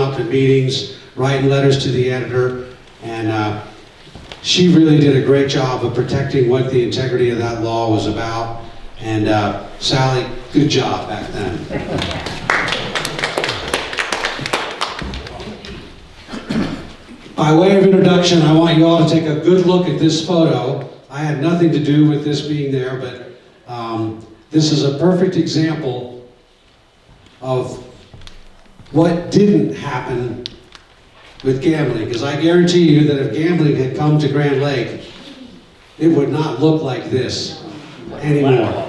up at meetings, writing letters to the editor, and she really did a great job of protecting what the integrity of that law was about. And Sally, good job back then. By way of introduction, I want you all to take a good look at this photo. I had nothing to do with this being there, but this is a perfect example of what didn't happen with gambling, because I guarantee you that if gambling had come to Grand Lake, it would not look like this anymore.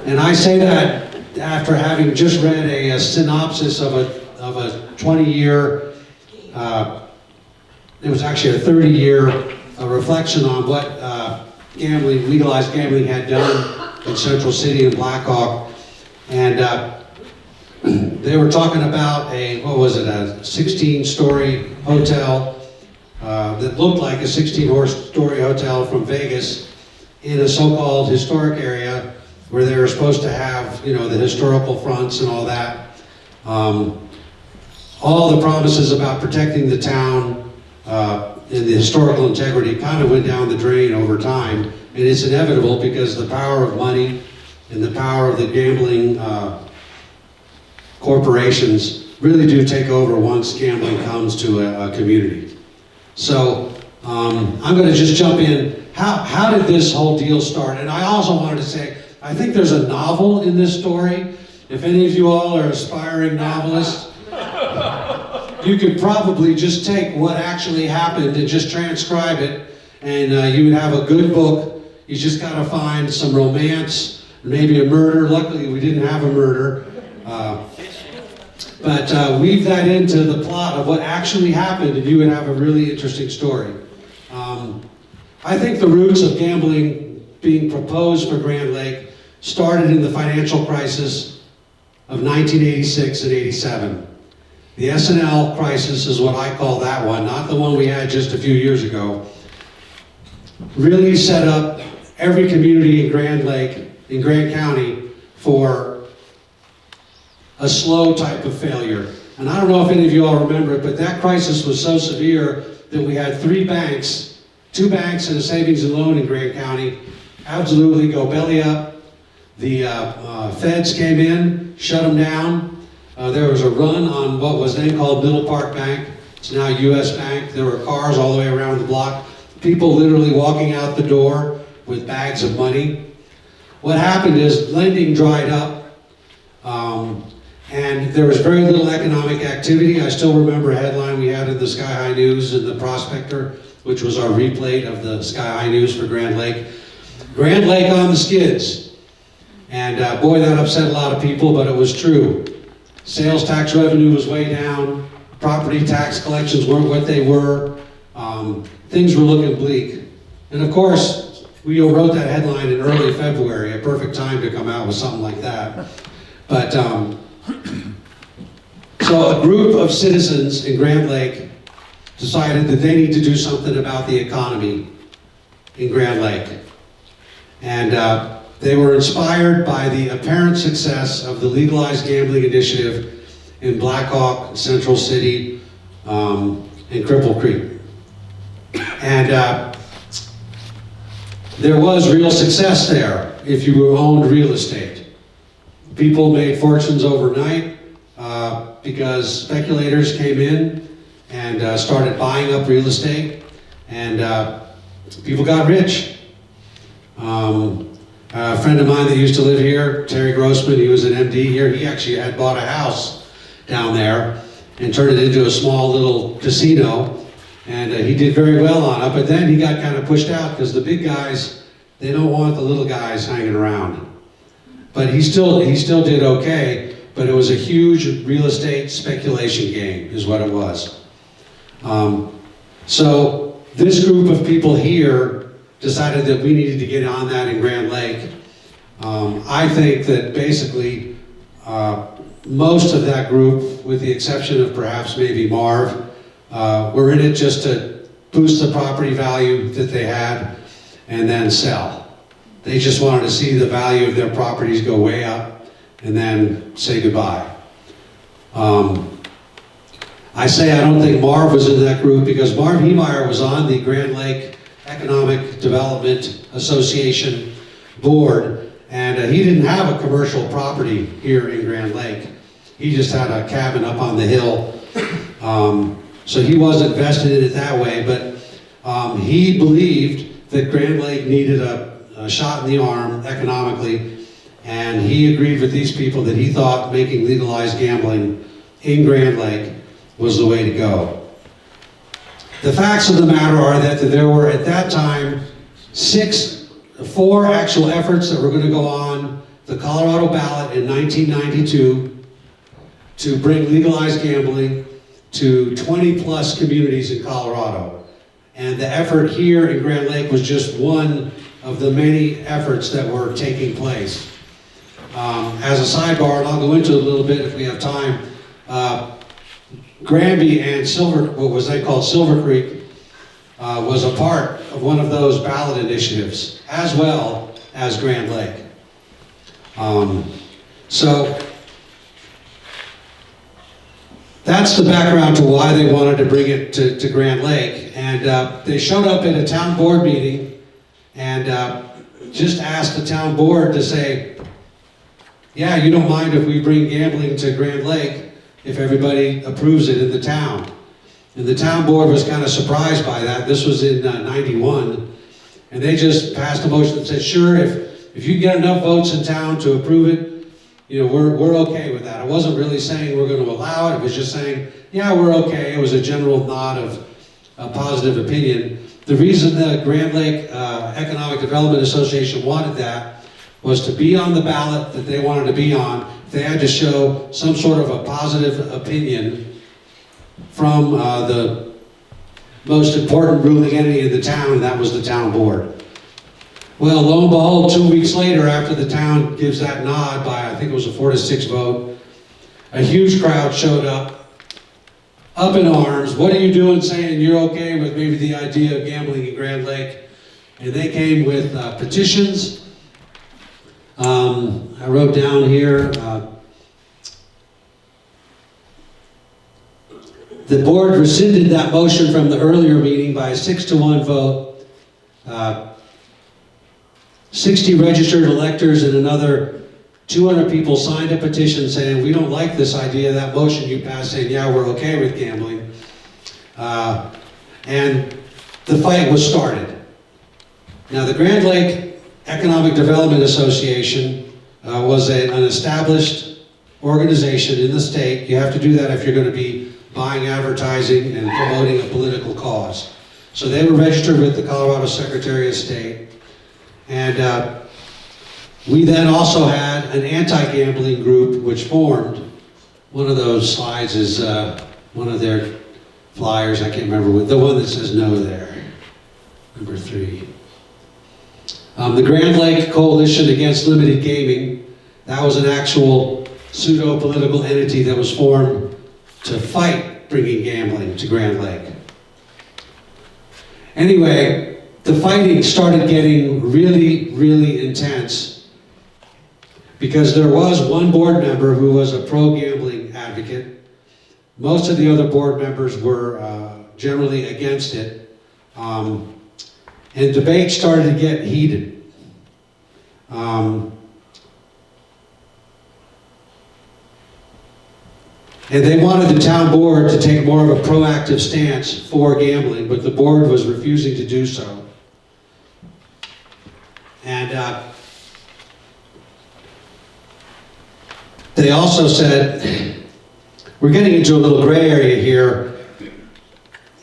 And I say that after having just read a synopsis of a 20-year, it was actually a 30-year reflection on what legalized gambling had done in Central City and Blackhawk. And they were talking about a 16-story hotel that looked like a 16-story hotel from Vegas in a so-called historic area where they were supposed to have, the historical fronts and all that. All the promises about protecting the town and the historical integrity kind of went down the drain over time. And it's inevitable because the power of money and the power of the gambling corporations really do take over once gambling comes to a community. So I'm going to just jump in. How did this whole deal start? And I also wanted to say, I think there's a novel in this story. If any of you all are aspiring novelists, you could probably just take what actually happened and just transcribe it, and you would have a good book. You just got to find some romance, maybe a murder. Luckily, we didn't have a murder. But weave that into the plot of what actually happened, and you would have a really interesting story. I think the roots of gambling being proposed for Grand Lake started in the financial crisis of 1986 and 87. The S&L crisis is what I call that one, not the one we had just a few years ago. Really set up every community in Grand Lake, in Grant County, for a slow type of failure. And I don't know if any of you all remember it, but that crisis was so severe that we had two banks and a savings and loan in Grant County, absolutely go belly up. The feds came in, shut them down. There was a run on what was then called Middle Park Bank. It's now U.S. Bank. There were cars all the way around the block. People literally walking out the door with bags of money. What happened is lending dried up. And there was very little economic activity. I still remember a headline we had in the Sky High News and the Prospector, which was our replate of the Sky High News for Grand Lake. Grand Lake on the skids. And boy, that upset a lot of people, but it was true. Sales tax revenue was way down. Property tax collections weren't what they were. Things were looking bleak. And of course, we wrote that headline in early February, a perfect time to come out with something like that. But so a group of citizens in Grand Lake decided that they need to do something about the economy in Grand Lake. And they were inspired by the apparent success of the legalized gambling initiative in Blackhawk, Central City, and Cripple Creek. And there was real success there if you owned real estate. People made fortunes overnight because speculators came in and started buying up real estate, and people got rich. A friend of mine that used to live here, Terry Grossman, he was an MD here, he actually had bought a house down there and turned it into a small little casino, and he did very well on it, but then he got kind of pushed out because the big guys, they don't want the little guys hanging around. But he still did okay, but it was a huge real estate speculation game is what it was. So this group of people here decided that we needed to get on that in Grand Lake. I think that basically most of that group, with the exception of perhaps maybe Marv, were in it just to boost the property value that they had and then sell. They just wanted to see the value of their properties go way up and then say goodbye. I say I don't think Marv was in that group because Marv Heemeyer was on the Grand Lake Economic Development Association board, and he didn't have a commercial property here in Grand Lake. He just had a cabin up on the hill. So he wasn't vested in it that way, but he believed that Grand Lake needed a shot in the arm economically, and he agreed with these people that he thought making legalized gambling in Grand Lake was the way to go. The facts of the matter are that there were at that time 4 actual efforts that were going to go on the Colorado ballot in 1992 to bring legalized gambling to 20 plus communities in Colorado. And the effort here in Grand Lake was just one of the many efforts that were taking place. As a sidebar, and I'll go into it a little bit if we have time, Granby and what was then called Silver Creek, was a part of one of those ballot initiatives, as well as Grand Lake. So that's the background to why they wanted to bring it to Grand Lake. And they showed up at a town board meeting and just asked the town board to say, yeah, you don't mind if we bring gambling to Grand Lake if everybody approves it in the town. And the town board was kind of surprised by that. This was in 91. And they just passed a motion that said, sure, if you get enough votes in town to approve it, you know, we're okay with that. It wasn't really saying we're going to allow it. It was just saying, yeah, we're okay. It was a general nod of a positive opinion. The reason the Grand Lake Economic Development Association wanted that was to be on the ballot that they wanted to be on. They had to show some sort of a positive opinion from the most important ruling entity in the town, and that was the town board. Well, lo and behold, 2 weeks later, after the town gives that nod by, I think it was a 4-6 vote, a huge crowd showed up in arms. What are you doing saying you're okay with maybe the idea of gambling in Grand Lake? And they came with petitions. I wrote down here, the board rescinded that motion from the earlier meeting by a 6-1 vote. 60 registered electors and another 200 people signed a petition saying, we don't like this idea, that motion you passed saying, yeah, we're okay with gambling. And the fight was started. Now, the Grand Lake Economic Development Association was an established organization in the state. You have to do that if you're going to be buying advertising and promoting a political cause. So they were registered with the Colorado Secretary of State. And we then also had an anti-gambling group which formed. One of those slides is one of their flyers, I can't remember, the one that says no there, number 3. The Grand Lake Coalition Against Limited Gaming, that was an actual pseudo-political entity that was formed to fight bringing gambling to Grand Lake. Anyway, the fighting started getting really, really intense because there was one board member who was a pro-gambling advocate. Most of the other board members were generally against it. And debate started to get heated. And they wanted the town board to take more of a proactive stance for gambling, but the board was refusing to do so. And they also said, we're getting into a little gray area here.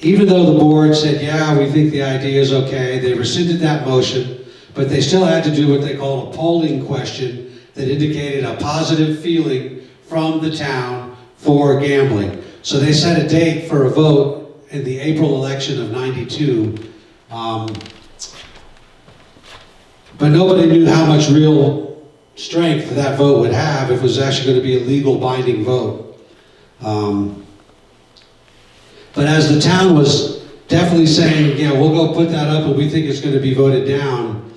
Even though the board said, yeah, we think the idea is okay, they rescinded that motion, but they still had to do what they call a polling question that indicated a positive feeling from the town for gambling. So they set a date for a vote in the April election of '92. But nobody knew how much real strength that vote would have if it was actually going to be a legal binding vote. But as the town was definitely saying, yeah, we'll go put that up and we think it's going to be voted down,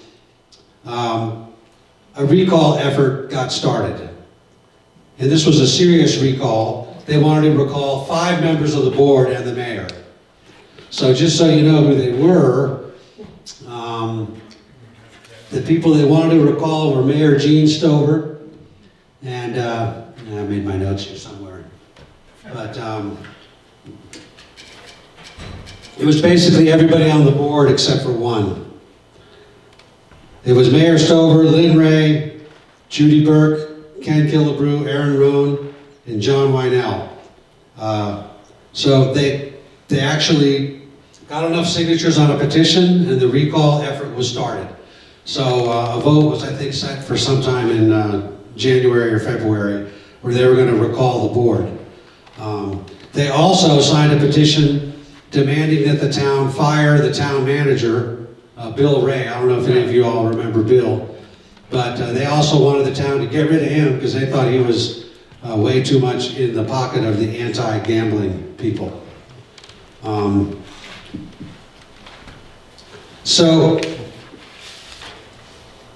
a recall effort got started. And this was a serious recall they wanted to recall 5 members of the board and the mayor. So just so you know who they were, the people they wanted to recall were Mayor Gene Stover, and I made my notes here somewhere, but it was basically everybody on the board except for one. It was Mayor Stover, Lynn Ray, Judy Burke, Ken Killebrew, Aaron Rohn, and John Weinell. So they actually got enough signatures on a petition, and the recall effort was started. So a vote was, I think, set for sometime in January or February, where they were going to recall the board. They also signed a petition demanding that the town fire the town manager, Bill Ray. I don't know if any of you all remember Bill, but they also wanted the town to get rid of him because they thought he was way too much in the pocket of the anti-gambling people. So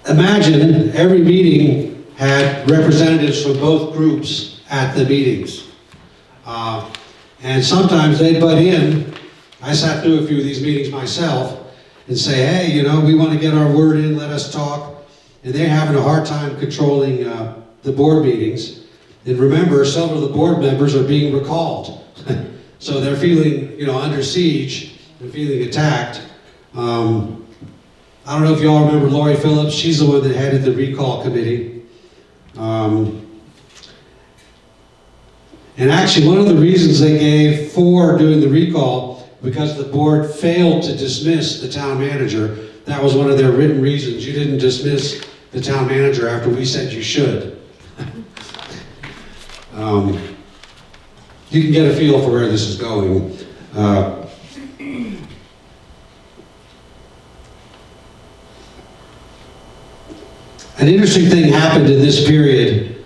imagine every meeting had representatives from both groups at the meetings. And sometimes they'd butt in. I sat through a few of these meetings myself and say, hey, you know, we want to get our word in, let us talk. And they're having a hard time controlling the board meetings. And remember, several of the board members are being recalled. So they're feeling, you know, under siege and feeling attacked. I don't know if you all remember Lori Phillips. She's the one that headed the recall committee. And actually, one of the reasons they gave for doing the recall, because the board failed to dismiss the town manager. That was one of their written reasons. You didn't dismiss the town manager after we said you should. You can get a feel for where this is going. An interesting thing happened in this period.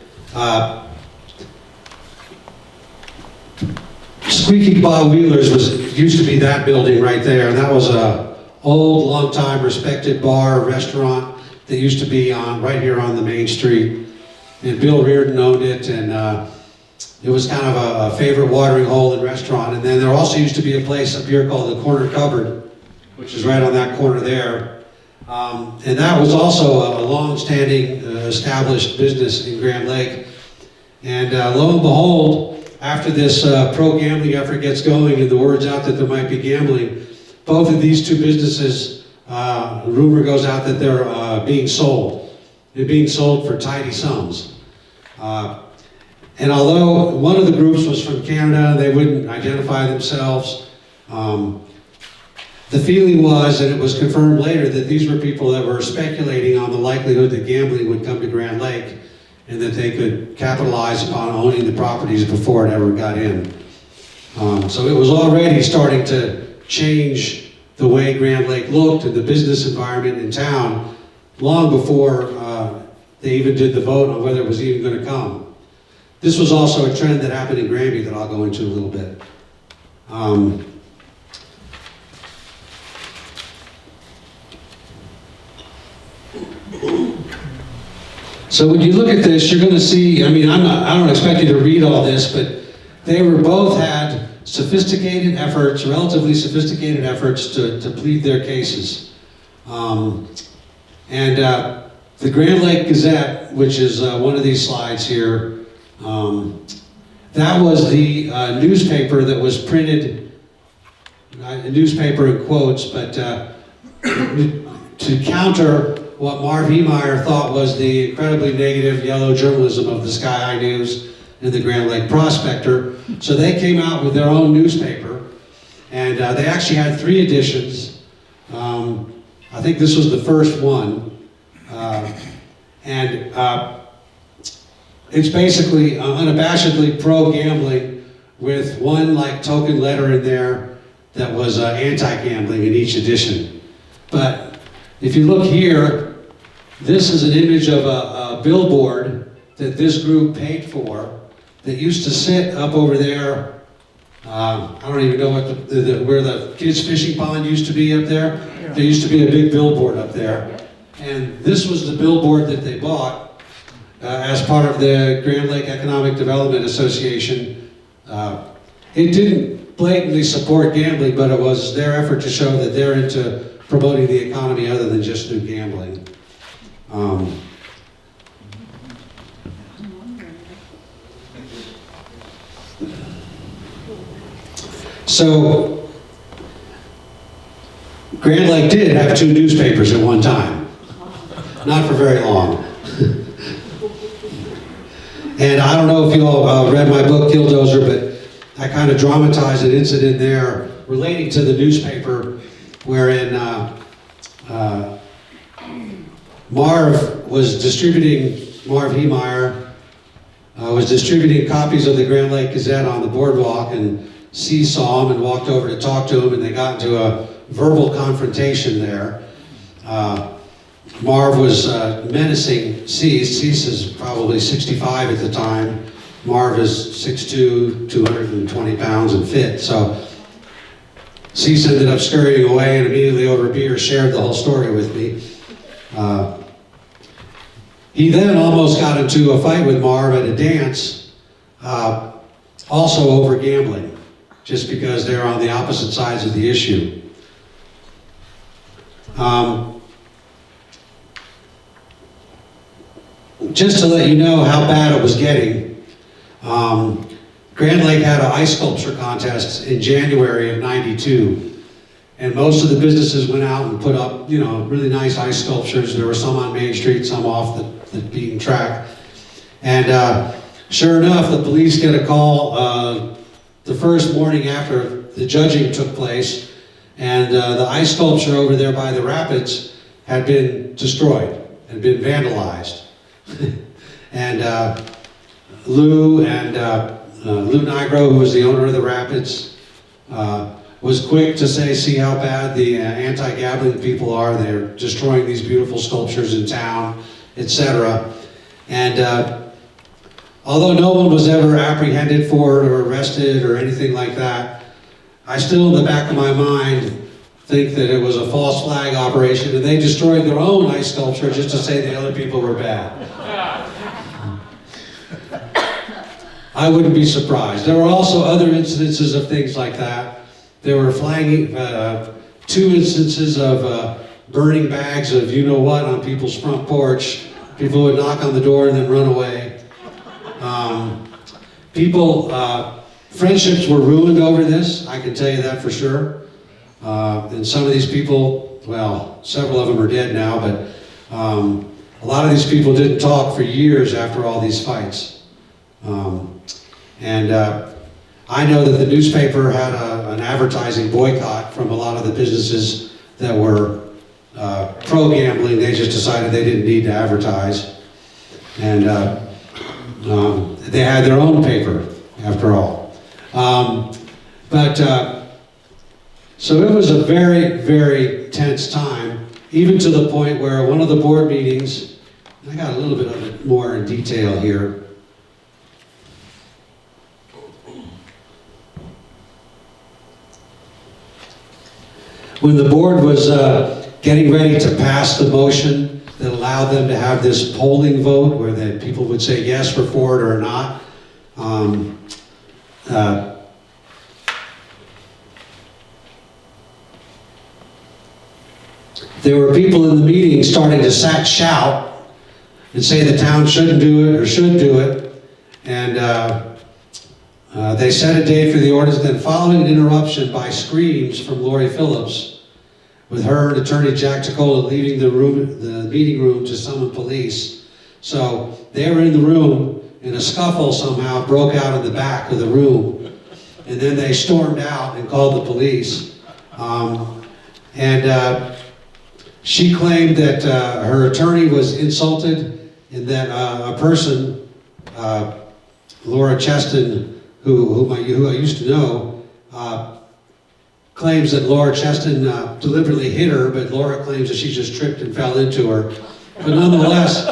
Squeaky Bob Wheeler's used to be that building right there, and that was a old, long-time respected bar, restaurant that used to be right here on the main street. And Bill Reardon owned it, and it was kind of a favorite watering hole and restaurant. And then there also used to be a place up here called the Corner Cupboard, which is right on that corner there. And that was also a long-standing, established business in Grand Lake. And lo and behold, after this pro-gambling effort gets going and the word's out that there might be gambling, both of these two businesses, rumor goes out that they're being sold. They're being sold for tidy sums. And although one of the groups was from Canada, they wouldn't identify themselves. The feeling was, and it was confirmed later, that these were people that were speculating on the likelihood that gambling would come to Grand Lake and that they could capitalize upon owning the properties before it ever got in. So it was already starting to change the way Grand Lake looked and the business environment in town long before they even did the vote on whether it was even going to come. This was also a trend that happened in Granby that I'll go into a little bit. So when you look at this, you're going to see, I mean, I don't expect you to read all this, but they were both had sophisticated efforts, relatively sophisticated efforts to plead their cases. The Grand Lake Gazette, which is one of these slides here, that was the newspaper that was printed, a newspaper in quotes, but to counter what Marv Heemeyer thought was the incredibly negative yellow journalism of the Sky High News and the Grand Lake Prospector. So they came out with their own newspaper, and they actually had 3 editions. I think this was the first one. It's basically unabashedly pro-gambling with one like token letter in there that was anti-gambling in each edition. But if you look here, this is an image of a billboard that this group paid for that used to sit up over there. I don't even know what where the kids' fishing pond used to be up there. Yeah. There used to be a big billboard up there. And this was the billboard that they bought as part of the Grand Lake Economic Development Association It didn't blatantly support gambling, but it was their effort to show that they're into promoting the economy other than just through gambling. So, Grand Lake did have 2 newspapers at one time. Not for very long. And I don't know if you all read my book, Killdozer, but I kind of dramatized an incident there relating to the newspaper wherein Marv Heemeyer was distributing copies of the Grand Lake Gazette on the boardwalk, and C saw him and walked over to talk to him, and they got into a verbal confrontation there. Marv was menacing Cease. Cease is probably 65 at the time. Marv is 6'2", 220 pounds and fit. So Cease ended up scurrying away and immediately over beer shared the whole story with me. He then almost got into a fight with Marv at a dance, also over gambling, just because they're on the opposite sides of the issue. Just to let you know how bad it was getting, Grand Lake had an ice sculpture contest in January of '92, and most of the businesses went out and put up, really nice ice sculptures. There were some on Main Street, some off the beaten track. And sure enough, the police get a call the first morning after the judging took place, and the ice sculpture over there by the rapids had been destroyed, had been vandalized. And Lou Nigro, who was the owner of the rapids, was quick to say, see how bad the anti-gambling people are. They're destroying these beautiful sculptures in town, etc. And although no one was ever apprehended for it or arrested or anything like that, I still, in the back of my mind, think that it was a false flag operation, and they destroyed their own ice sculpture just to say the other people were bad. I wouldn't be surprised. There were also other incidences of things like that. There were 2 instances of burning bags of you-know-what on people's front porch. People would knock on the door and then run away. Friendships were ruined over this, I can tell you that for sure. And some of these people, well, several of them are dead now, but a lot of these people didn't talk for years after all these fights. I know that the newspaper had an advertising boycott from a lot of the businesses that were pro-gambling. They just decided they didn't need to advertise. And they had their own paper, after all. So it was a very, very tense time, even to the point where one of the board meetings, I got a little bit of it more in detail here. When the board was getting ready to pass the motion that allowed them to have this polling vote where the people would say yes, we're for it or not, there were people in the meeting starting to shout and say the town shouldn't do it or should do it. And they set a date for the ordinance, then following an interruption by screams from Lori Phillips, with her and Attorney Jack Ticola leaving the meeting room to summon police. So they were in the room, and a scuffle somehow broke out in the back of the room. And then they stormed out and called the police. She claimed that her attorney was insulted, and that a person, Laura Cheston, who I used to know, claims that Laura Cheston deliberately hit her, but Laura claims that she just tripped and fell into her. But nonetheless,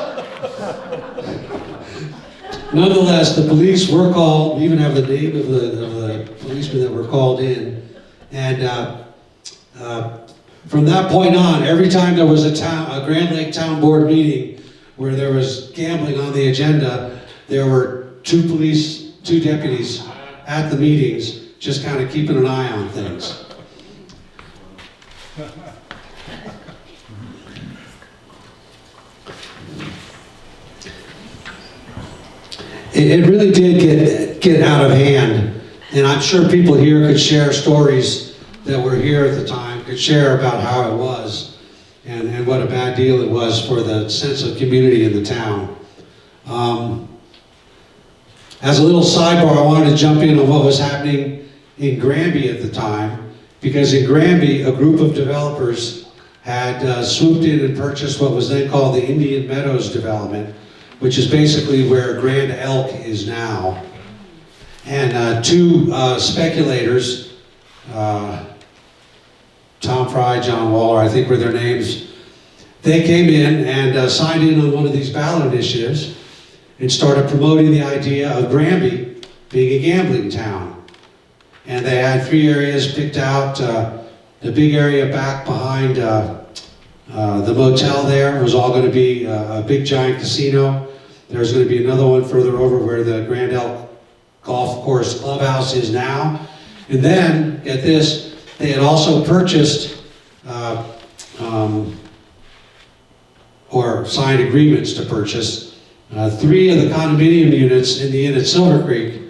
the police were called. We even have the name of the policemen that were called in. And from that point on, every time there was a Grand Lake Town Board meeting where there was gambling on the agenda, there were 2 deputies at the meetings, just kind of keeping an eye on things. It really did get out of hand, and I'm sure people here could share stories that were here at the time, could share about how it was, and what a bad deal it was for the sense of community in the town. As a little sidebar, I wanted to jump in on what was happening in Granby at the time, because in Granby, a group of developers had swooped in and purchased what was then called the Indian Meadows development, which is basically where Grand Elk is now. And two speculators, Tom Fry, John Waller, I think were their names, they came in and signed in on one of these ballot initiatives and started promoting the idea of Granby being a gambling town. And they had 3 areas picked out. The big area back behind the motel there was all going to be a big giant casino. There's going to be another one further over where the Grand Elk Golf Course Clubhouse is now. And then, get this, they had also purchased or signed agreements to purchase 3 of the condominium units in the inn at Silver Creek,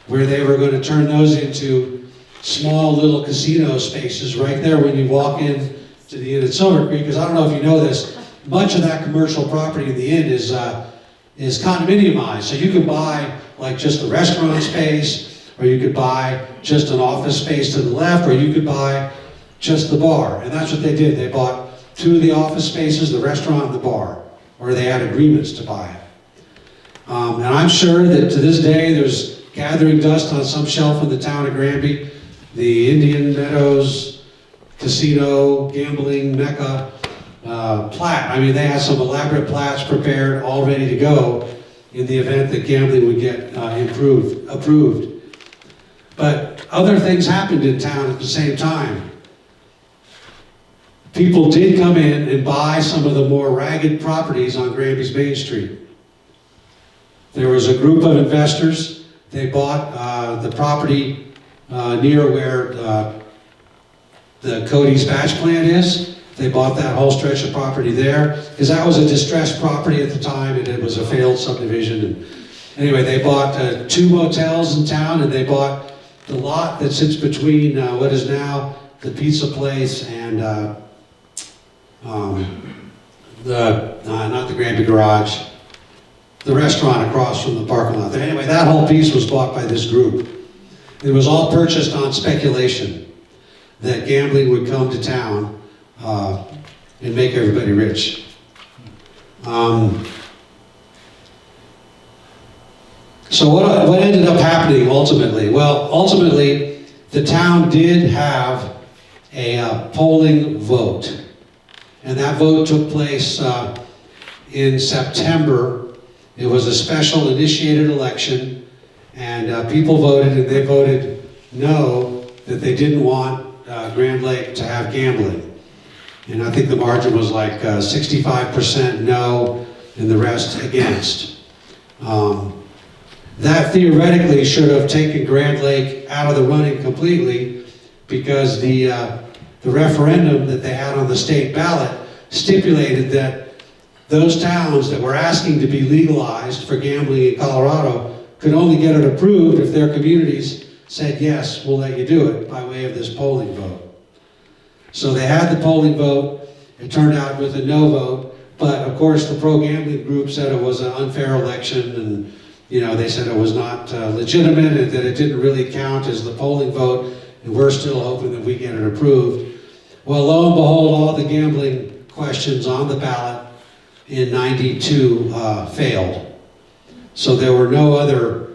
where they were going to turn those into small little casino spaces right there when you walk in to the inn at Silver Creek. Because I don't know if you know this, much of that commercial property in the inn is condominiumized. So you could buy like just the restaurant space, or you could buy just an office space to the left, or you could buy just the bar. And that's what they did. They bought 2 of the office spaces, the restaurant and the bar, or they had agreements to buy it. And I'm sure that to this day there's gathering dust on some shelf in the town of Granby. The Indian Meadows Casino, gambling mecca, plat. I mean, they had some elaborate plats prepared, all ready to go in the event that gambling would get approved. But other things happened in town at the same time. People did come in and buy some of the more ragged properties on Granby's Main Street. There was a group of investors. They bought the property near where the Cody's batch plant is. They bought that whole stretch of property there, because that was a distressed property at the time, and it was a failed subdivision. And anyway, they bought 2 motels in town, and they bought the lot that sits between what is now the pizza place and not the Granby Garage, the restaurant across from the parking lot there. Anyway, that whole piece was bought by this group. It was all purchased on speculation that gambling would come to town and make everybody rich. So what ended up happening ultimately? Well, ultimately, the town did have a polling vote. And that vote took place in September. It was a special initiated election, and people voted, and they voted no, that they didn't want Grand Lake to have gambling. And I think the margin was like 65% no, and the rest against. That theoretically should have taken Grand Lake out of the running completely, because the referendum that they had on the state ballot stipulated that those towns that were asking to be legalized for gambling in Colorado could only get it approved if their communities said, yes, we'll let you do it by way of this polling vote. So they had the polling vote. It turned out with a no vote, but of course the pro-gambling group said it was an unfair election, and they said it was not legitimate, and that it didn't really count as the polling vote, and we're still hoping that we get it approved. Well, lo and behold, all the gambling questions on the ballot in '92 failed. So there were no other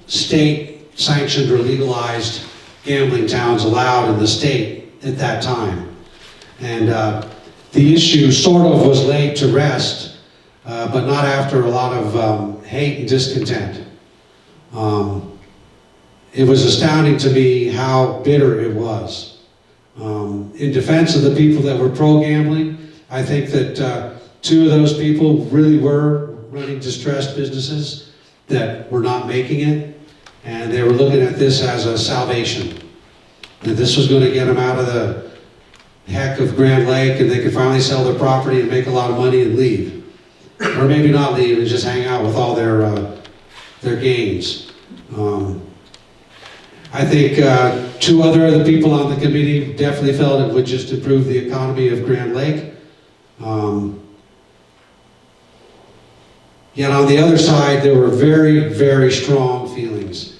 state-sanctioned or legalized gambling towns allowed in the state at that time. And the issue sort of was laid to rest, but not after a lot of hate and discontent. It was astounding to me how bitter it was. In defense of the people that were pro-gambling, I think that 2 of those people really were running distressed businesses that were not making it, and they were looking at this as a salvation. That this was going to get them out of the heck of Grand Lake, and they could finally sell their property and make a lot of money and leave. Or maybe not leave and just hang out with all their gains. I think two other people on the committee definitely felt it would just improve the economy of Grand Lake. Yet on the other side, there were very, very strong feelings.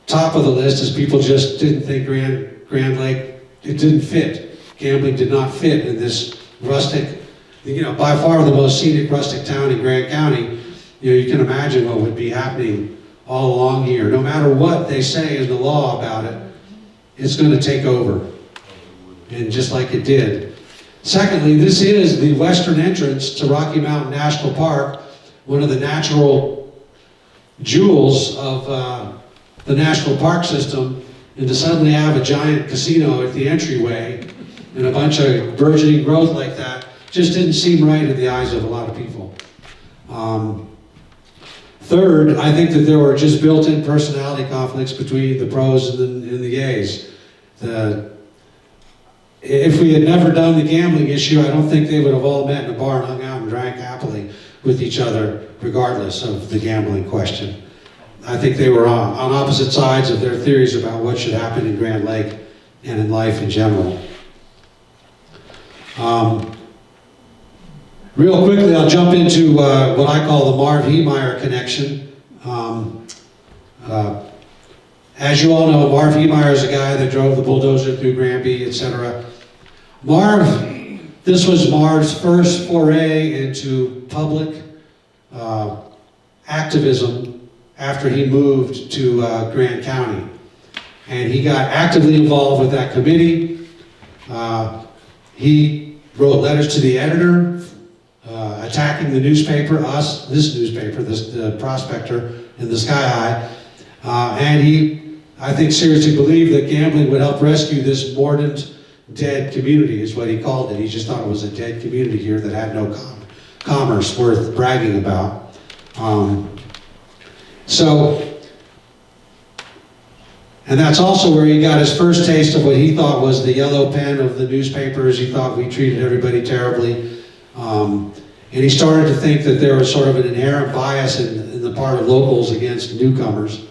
Top of the list is people just didn't think Grand Lake, it didn't fit. Gambling did not fit in this rustic, by far the most scenic rustic town in Grant County. You can imagine what would be happening all along here. No matter what they say in the law about it, it's going to take over. And just like it did. Secondly, this is the western entrance to Rocky Mountain National Park, one of the natural jewels of the national park system, and to suddenly have a giant casino at the entryway and a bunch of burgeoning growth like that just didn't seem right in the eyes of a lot of people. Third, I think that there were just built-in personality conflicts between the pros and the gays. If we had never done the gambling issue, I don't think they would have all met in a bar and hung out and drank happily with each other, regardless of the gambling question. I think they were on opposite sides of their theories about what should happen in Grand Lake and in life in general. Real quickly, I'll jump into what I call the Marv Heemeyer connection. As you all know, Marv Heemeyer is a guy that drove the bulldozer through Granby, etc. This was Marv's first foray into public activism after he moved to Grant County. And he got actively involved with that committee. He wrote letters to the editor, attacking the newspaper, this newspaper, the Prospector and the Sky Eye. And he, I think, seriously believed that gambling would help rescue this mordant, dead community, is what he called it. He just thought it was a dead community here that had no commerce worth bragging about. And that's also where he got his first taste of what he thought was the yellow pen of the newspapers. He thought we treated everybody terribly. And he started to think that there was sort of an inherent bias in the part of locals against newcomers.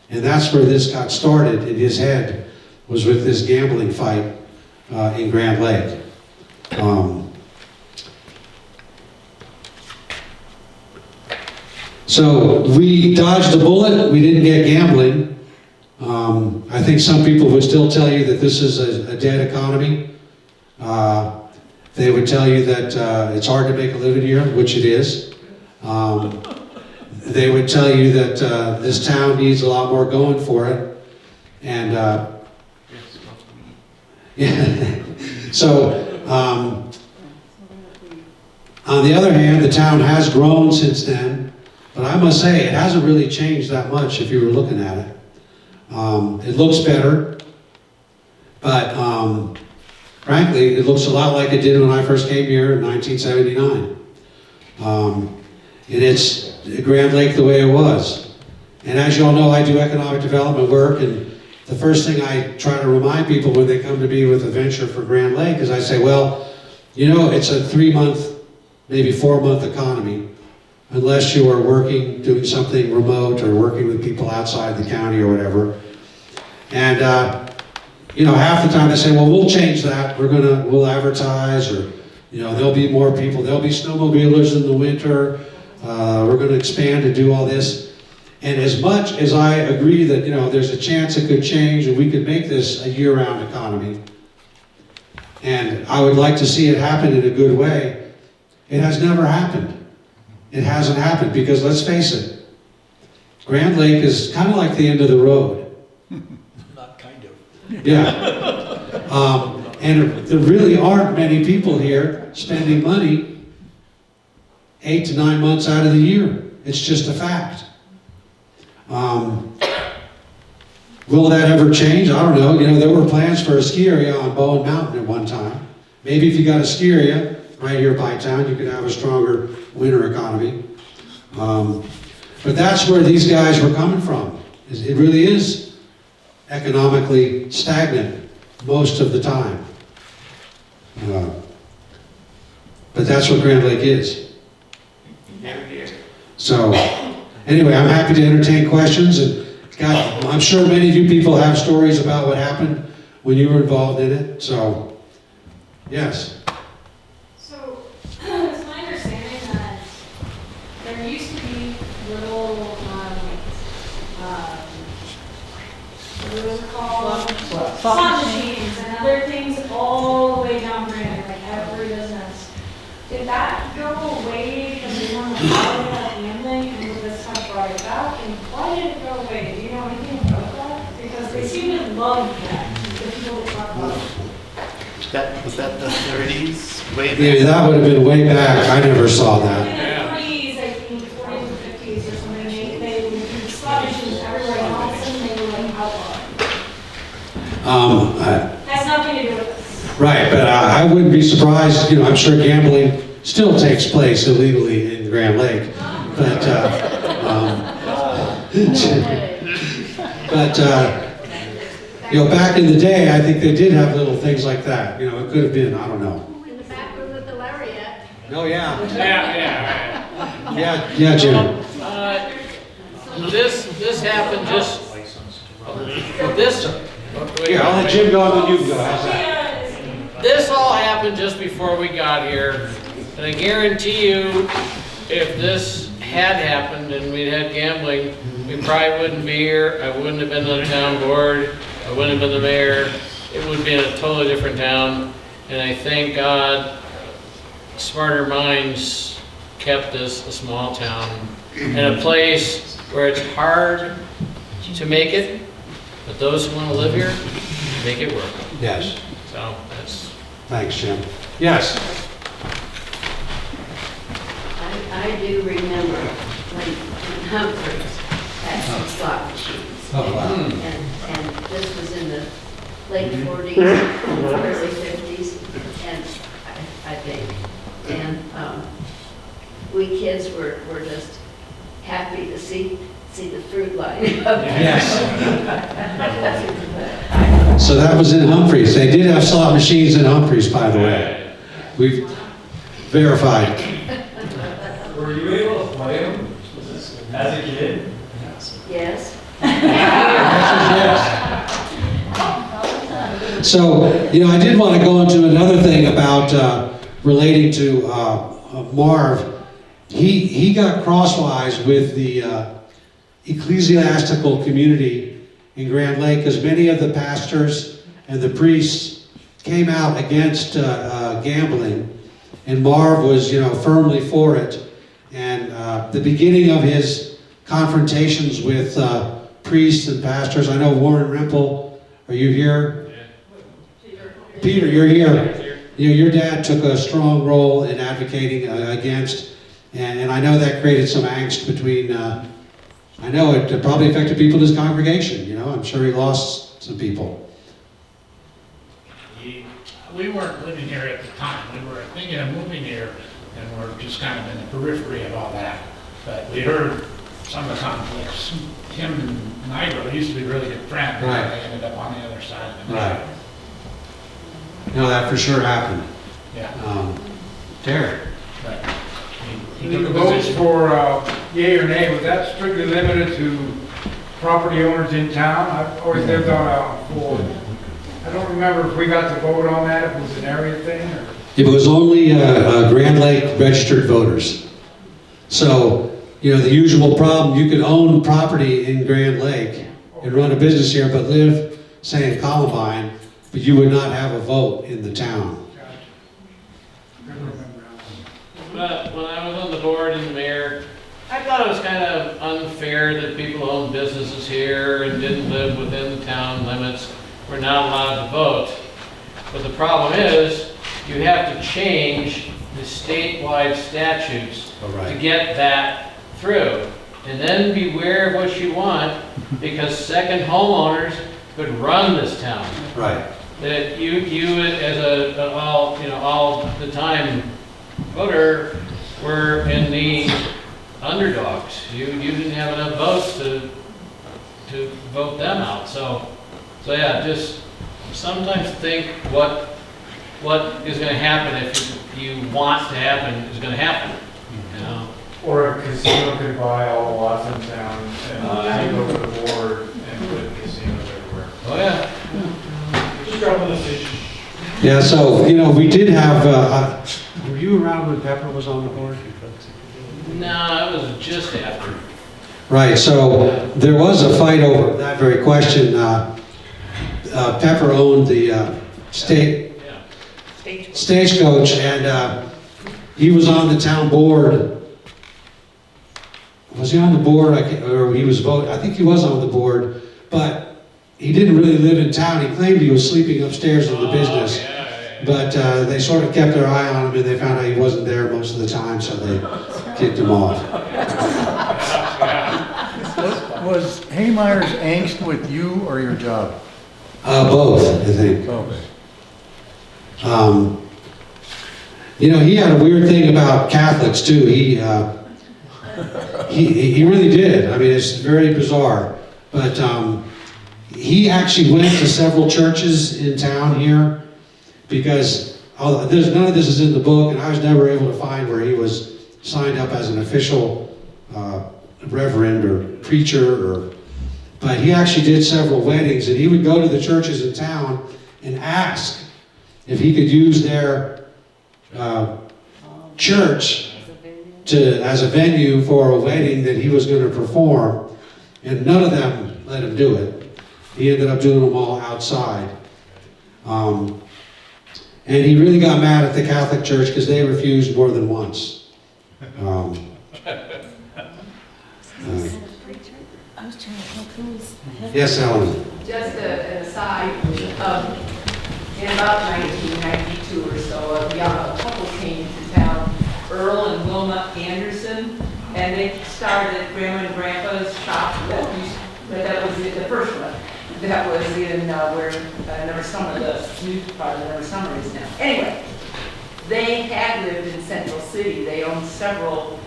And that's where this got started in his head, was with this gambling fight in Grand Lake. So we dodged a bullet. We didn't get gambling. I think some people would still tell you that this is a dead economy. They would tell you that it's hard to make a living here, which it is. They would tell you that this town needs a lot more going for it. And yeah. So on the other hand, the town has grown since then, but I must say it hasn't really changed that much if you were looking at it. It looks better, but frankly, it looks a lot like it did when I first came here in 1979. And it's Grand Lake the way it was. And as you all know, I do economic development work, and the first thing I try to remind people when they come to me with a venture for Grand Lake is I say, well, it's a 3-month, maybe 4-month economy, unless you are working, doing something remote or working with people outside the county or whatever. And half the time they say, well, we'll change that. We'll advertise, or there'll be more people. There'll be snowmobilers in the winter. We're going to expand and do all this. And as much as I agree that there's a chance it could change and we could make this a year-round economy, and I would like to see it happen in a good way, it has never happened. It hasn't happened because, let's face it, Grand Lake is kind of like the end of the road. Not kind of. Yeah. And there really aren't many people here spending money 8 to 9 months out of the year. It's just a fact. Will that ever change? I don't know. There were plans for a ski area on Bowen Mountain at one time. Maybe if you got a ski area right here by town, you could have a stronger winter economy. But that's where these guys were coming from. It really is economically stagnant most of the time. But that's what Grand Lake is. So, anyway, I'm happy to entertain questions, and God, I'm sure many of you people have stories about what happened when you were involved in it, so, yes. So, it's my understanding that there used to be little, what was it called? Slot machines and other things all the way down Granite, like every business. Did that go away because we wanted to follow that gambling and would this have brought it back? And why did it go away? Do you know anything about that? Because they seem to love that, the people that talk about it. Was that the 30s? Way back? Yeah, that would have been way back, I never saw that. In the 40s, I think, 40s or 50s or something, they would do slot machines everywhere, and all of a sudden they were like outlawed. Has nothing to do with this. Right, but I wouldn't be surprised, I'm sure gambling still takes place illegally in Grand Lake. But, back in the day, I think they did have little things like that. It could have been, I don't know. In the back room of the Lariat. Oh, yeah. Yeah. Yeah, Jim. This happened just, this, Here, I'll let Jim go and then you can go. How's that? this all happened just before we got here. And I guarantee you, if this had happened and we'd had gambling, we probably wouldn't be here. I wouldn't have been on the town board. I wouldn't have been the mayor. It would be in a totally different town. And I thank God smarter minds kept this a small town and a place where it's hard to make it, but those who want to live here, make it work. Yes. So that's. Thanks, Jim. Yes. I do remember when Humphreys had some slot machines. Oh, wow. And this was in the late 40s, early 50s, and I think. And we kids were just happy to see the fruit line. Yes. So that was in Humphreys. They did have slot machines in Humphreys, by the way. We've verified. Were you able to play them as a kid? Yes. So, I did want to go into another thing about relating to Marv. He got crosswise with the ecclesiastical community in Grand Lake because many of the pastors and the priests came out against gambling, and Marv was, firmly for it. And the beginning of his confrontations with priests and pastors, I know Warren Rimple, are you here? Peter, you're here. Your dad took a strong role in advocating against, and I know that created some angst between, I know it probably affected people in his congregation, I'm sure he lost some people. We weren't living here at the time. We were thinking of moving here, and we're just kind of in the periphery of all that. But we heard some of the conflicts. Him and Nigel used to be really good friends. Right. They ended up on the other side of the Right. No, that for sure happened. Yeah. Terry? But he The took a votes position. for yea or nay, was that strictly limited to property owners in town? I've always lived on a Ford. I don't remember if we got to vote on that, if it was an area thing, or... It was only Grand Lake registered voters. So, the usual problem, you could own property in Grand Lake and run a business here, but live, say, in Columbine, but you would not have a vote in the town. But when I was on the board and the mayor, I thought it was kind of unfair that people who owned businesses here and didn't live within the town limits were not allowed to vote. But the problem is, you have to change the statewide statutes Oh, right. to get that through. And then beware of what you want, because second homeowners could run this town. Right. That you as all the time voter were in the underdogs. You didn't have enough votes to vote them out. So yeah, just sometimes think what is going to happen if you want to happen is going to happen. You know? Or a casino could buy all the lots in town and take over the board and put casinos everywhere. Oh yeah. Just drop a message. Yeah, so, you know, we did have, were you around when Pepper was on the board? No, it was just after. Right, so there was a fight over that very question. Pepper owned the Stagecoach, and he was on the town board. Was he on the board? Or he was voting? I think he was on the board, but he didn't really live in town. He claimed he was sleeping upstairs in the business. But they sort of kept their eye on him, and they found out he wasn't there most of the time, so they kicked him off. Was Haymeyer's angst with you or your job? Both, I think. Both. You know, he had a weird thing about Catholics too. He really did. I mean, it's very bizarre. But he actually went to several churches in town here because none of this is in the book, and I was never able to find where he was signed up as an official reverend or preacher. But he actually did several weddings, and he would go to the churches in town and ask if he could use their church as a venue for a wedding that he was going to perform, and none of them let him do it. He ended up doing them all outside. And he really got mad at the Catholic Church because they refused more than once. Yes, Ellen? Just an aside, in about 1992 or so, a couple came to town, Earl and Wilma Anderson, and they started Grandma and Grandpa's shop. That was the first one. That was in where Never Summer, the new part of Never Summer is now. Anyway, they had lived in Central City. They owned several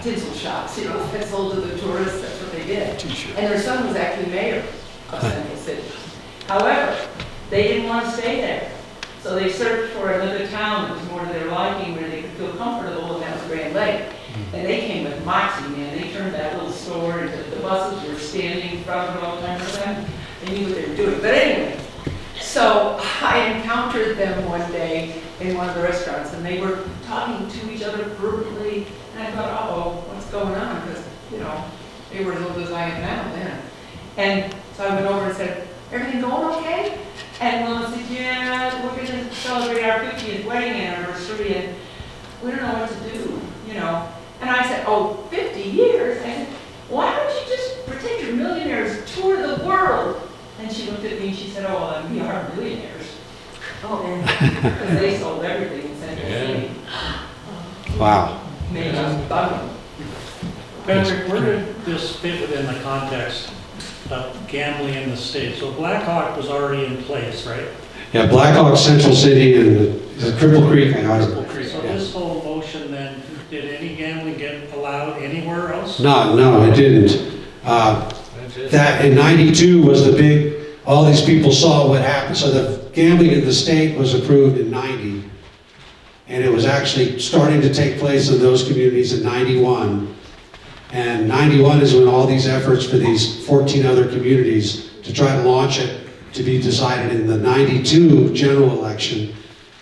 tinsel shops, you know, that sold to the tourists. That's what they did. And their son was actually mayor of Central City. However, they didn't want to stay there. So they searched for another town that was more to their liking, where they could feel comfortable, and that was Grand Lake. And they came with moxie, man. They turned that little store into the buses were standing in front of it all the time for them. They knew what they were doing. But anyway, so I encountered them one day in one of the restaurants, and they were talking to each other verbally. And I thought, uh-oh, what's going on? Because, you know, they were as old as I am now then. And so I went over and said, everything going okay? And Wilma said, yeah, we're going to celebrate our 50th wedding anniversary, and we don't know what to do, you know. And I said, oh, 50 years? I said, why don't you just pretend you're millionaires, tour the world? And she looked at me and she said, oh, we are millionaires. Oh, because they sold everything in Central City. Wow. Made us buggy. Patrick, where did this fit within the context of gambling in the state? So Blackhawk was already in place, right? Yeah, Blackhawk, Central City, and Cripple Creek. So this whole motion then, did any gambling get allowed anywhere else? No, it didn't. That in '92 was the big, all these people saw what happened. So the gambling in the state was approved in '90. And it was actually starting to take place in those communities in '91. And '91 is when all these efforts for these 14 other communities to try to launch it to be decided in the '92 general election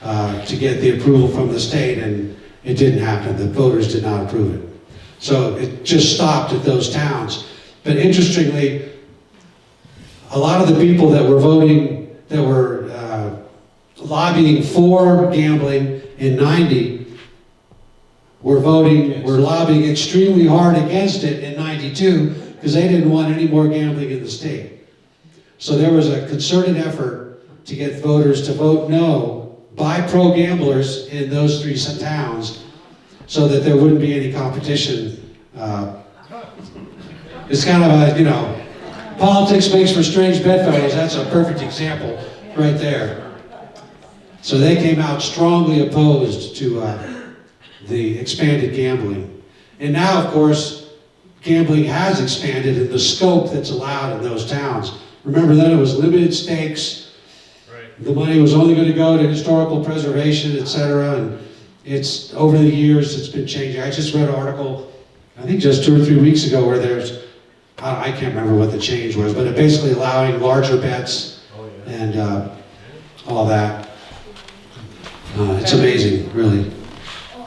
to get the approval from the state, and it didn't happen. The voters did not approve it. So it just stopped at those towns. But interestingly, a lot of the people that were voting, that were lobbying for gambling in '90 were lobbying extremely hard against it in '92 because they didn't want any more gambling in the state. So there was a concerted effort to get voters to vote no by pro-gamblers in those three towns so that there wouldn't be any competition. It's kind of a, you know, politics makes for strange bedfellows. That's a perfect example right there. So they came out strongly opposed to the expanded gambling. And now, of course, gambling has expanded in the scope that's allowed in those towns. Remember then it was limited stakes. Right. The money was only going to go to historical preservation, et cetera, and it's, over the years, it's been changing. I just read an article, I think just 2 or 3 weeks ago, where there's, I can't remember what the change was, but it basically allowing larger bets and all that. It's amazing, really.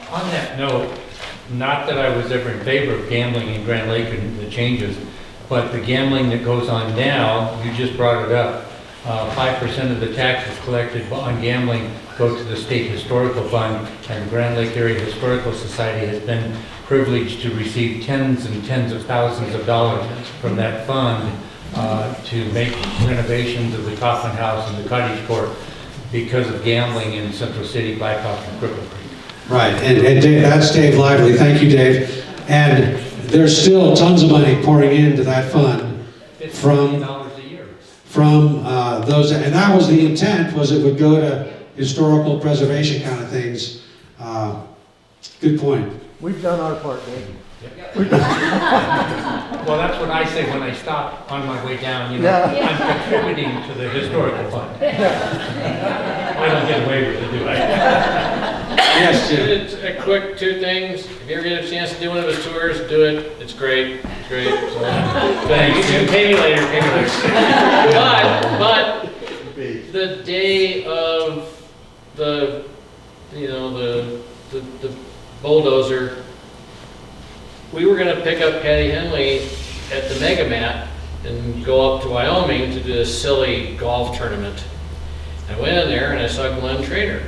On that note, not that I was ever in favor of gambling in Grand Lake and the changes, but the gambling that goes on now, you just brought it up. 5% of the taxes collected on gambling go to the State Historical Fund, and the Grand Lake Area Historical Society has been privileged to receive tens and tens of thousands of dollars from that fund to make renovations of the Coffin House and the Cottage Court because of gambling in Central City, Blackhawk, and Cripple Creek. Right, and Dave, that's Dave Lively. Thank you, Dave. And there's still tons of money pouring into that fund from $50 a year. from those, and that was the intent, was it would go to historical preservation kind of things. Good point. We've done our part, Dave. Well, that's what I say when I stop on my way down, you know, I'm contributing to the historical fund. I don't get away with it, do I? Yes, Jim. It's a quick 2 things. If you ever get a chance to do one of his tours, do it. It's great. It's great. So, thanks. You can pay me later. Pay me later. But the day of the, you know, the bulldozer, we were going to pick up Patty Henley at the Megamat and go up to Wyoming to do a silly golf tournament. I went in there and I saw Glenn Trainer.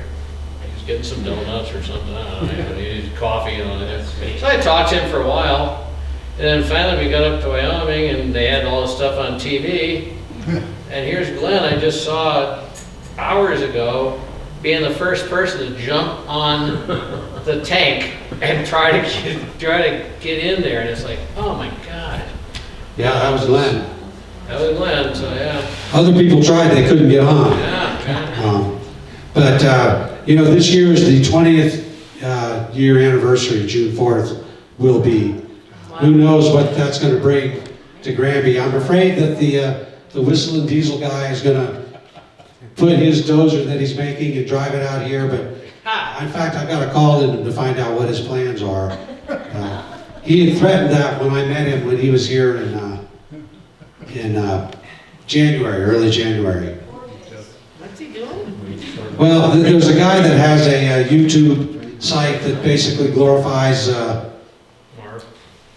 He was getting some donuts or something. I don't know. He needed coffee and all that. So I talked to him for a while. And then finally we got up to Wyoming and they had all this stuff on TV. And here's Glenn I just saw hours ago being the first person to jump on the tank and try to get in there, and it's like, oh my God. Yeah, that was Glenn. That was Glenn, so yeah. Other people tried, they couldn't get on. Yeah. But you know, this year is the 20th year anniversary, June 4th will be. Who knows what that's going to bring to Granby. I'm afraid that the whistling diesel guy is going to put his dozer that he's making and drive it out here, but in fact, I've got to call him to find out what his plans are. He had threatened that when I met him when he was here in January, early January. What's he doing? Well, there's a guy that has a YouTube site that basically glorifies,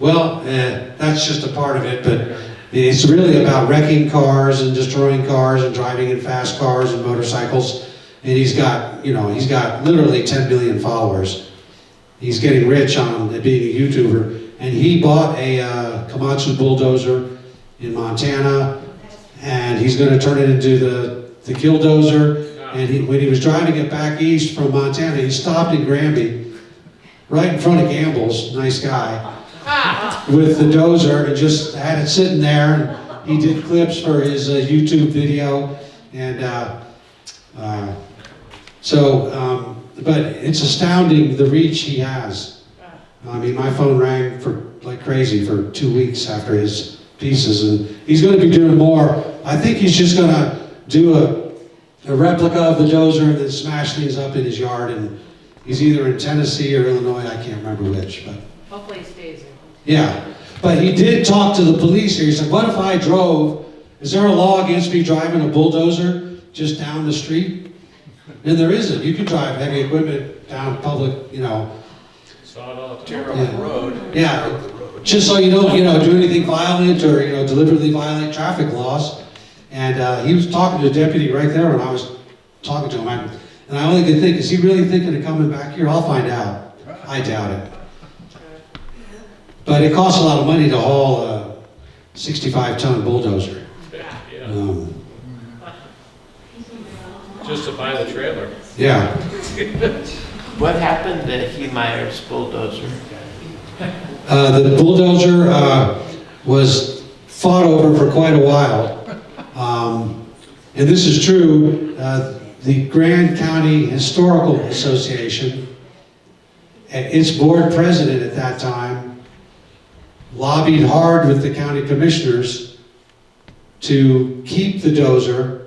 well, that's just a part of it, but it's really about wrecking cars and destroying cars and driving in fast cars and motorcycles. And he's got, you know, he's got literally 10 million followers. He's getting rich on being a YouTuber. And he bought a Komatsu bulldozer in Montana, and he's going to turn it into the Killdozer. And when he was driving it back east from Montana, he stopped in Granby, right in front of Gamble's, nice guy, with the dozer, and just had it sitting there. And he did clips for his YouTube video, and but it's astounding the reach he has. I mean, my phone rang for like crazy for 2 weeks after his pieces, and he's going to be doing more. I think he's just going to do a replica of the dozer and then smash things up in his yard, and he's either in Tennessee or Illinois, I can't remember which, but Hopefully he stays there. yeah. But he did talk to the police here. He said, what if I drove, is there a law against me driving a bulldozer just down the street? And there isn't. You can drive heavy equipment down public, you know. Saw it all the Tear time. up the road. Yeah, just so you don't, you know, do anything violent or, you know, deliberately violate traffic laws. And he was talking to a deputy right there when I was talking to him. And I only could think, is he really thinking of coming back here? I'll find out. I doubt it. But it costs a lot of money to haul a 65-ton bulldozer. Yeah. Just to buy the trailer. Yeah. What happened to Heemeyer's bulldozer? The bulldozer was fought over for quite a while. And this is true, the Grand County Historical Association, its board president at that time lobbied hard with the county commissioners to keep the dozer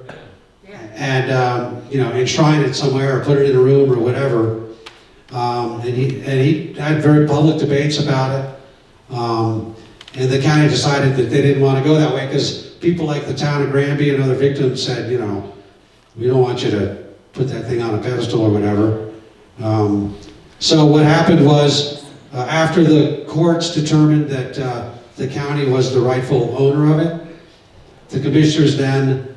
and, you know, enshrine it somewhere or put it in a room or whatever. And he had very public debates about it. And the county decided that they didn't want to go that way because people like the town of Granby and other victims said, you know, we don't want you to put that thing on a pedestal or whatever. So what happened was, after the courts determined that the county was the rightful owner of it, the commissioners then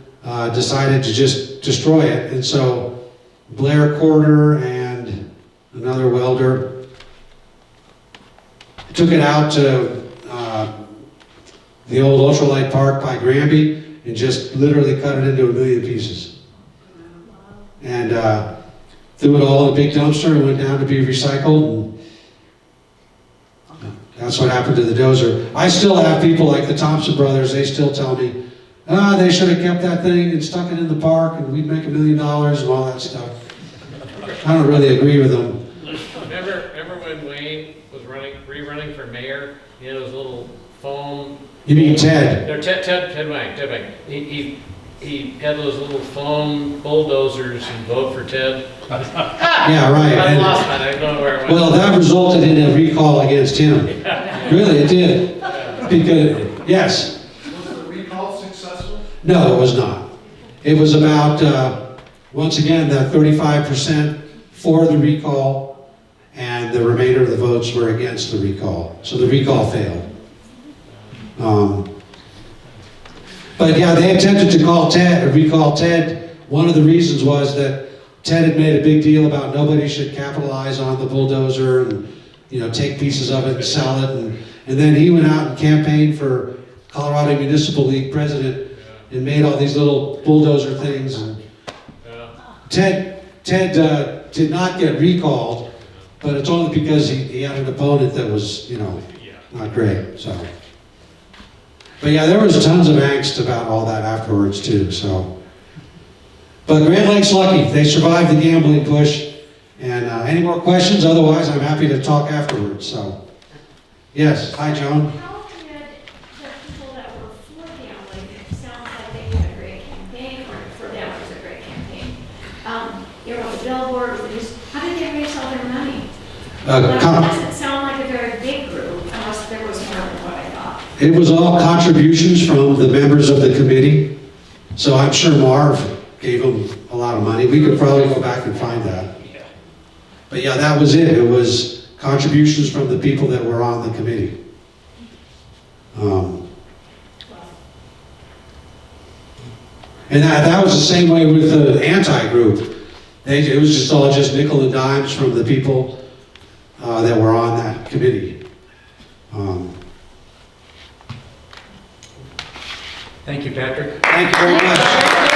decided to just destroy it. And so Blair Corder and another welder took it out to the old ultralight park by Granby and just literally cut it into a million pieces. And threw it all in a big dumpster and went down to be recycled. And that's what happened to the dozer. I still have people like the Thompson brothers, they still tell me, they should have kept that thing and stuck it in the park and we'd make $1 million and all that stuff. I don't really agree with them. Remember when Wayne was rerunning for mayor? He had those little foam. You mean Ted? No, Ted Wayne. He had those little foam bulldozers and vote for Ted. Yeah, right. I And- lost that. I don't know where it went. Well, that resulted in a recall against him. Really, it did. Because, yes. Was the recall successful? No, it was not. It was about, once again, that 35% for the recall, and the remainder of the votes were against the recall. So the recall failed. But yeah, they attempted to recall Ted. One of the reasons was that Ted had made a big deal about nobody should capitalize on the bulldozer and, you know, take pieces of it and sell it. And then he went out and campaigned for Colorado Municipal League president and made all these little bulldozer things. And Ted did not get recalled, but it's only because he had an opponent that was, you know, not great. So, but yeah, there was tons of angst about all that afterwards too. So, but Grand Lake's lucky; they survived the gambling push. And any more questions? Otherwise, I'm happy to talk afterwards. So, yes, hi, Joan. How did the people that were for gambling, it sounds like they had a great campaign, or for them it was a great campaign. You know, the billboard, how did they raise all their money? That doesn't sound like a very big group, unless there was more than what I thought. It was all contributions from the members of the committee. So I'm sure Marv gave them a lot of money. We could probably go back and find that. But yeah, that was it. It was contributions from the people that were on the committee. And that was the same way with the anti-group. It was just all just nickel and dimes from the people that were on that committee. Thank you, Patrick. Thank you very much.